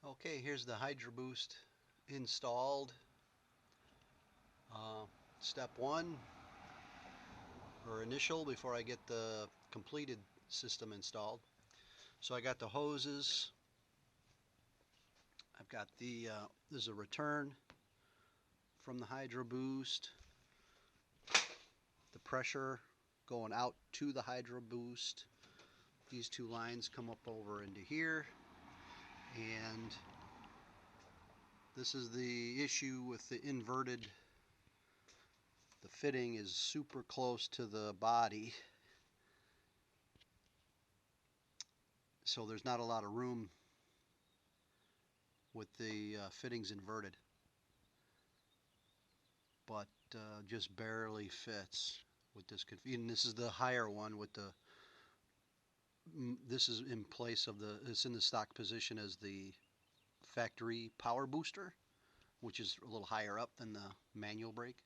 Okay, here's the Hydroboost installed. Step one, or initial, before I get the completed system installed. So I got the hoses. I've got there's a return from the Hydroboost. The pressure going out to the Hydroboost. These two lines come up over into here. And this is the issue with the inverted. The fitting is super close to the body, so there's not a lot of room with the fittings inverted, but just barely fits with this. And this is the higher one with the. This is in place of the. It's in the stock position as the factory power booster, which is a little higher up than the manual brake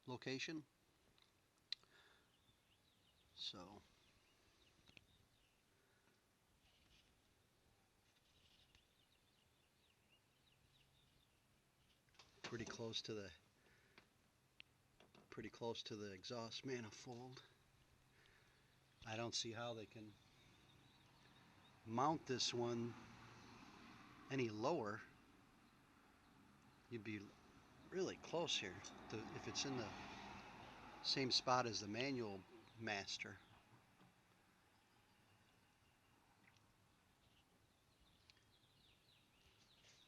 location. So pretty close to the exhaust manifold. I don't see how they can mount this one any lower. You'd be really close here if it's in the same spot as the manual master.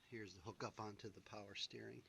Here's the hook up onto the power steering.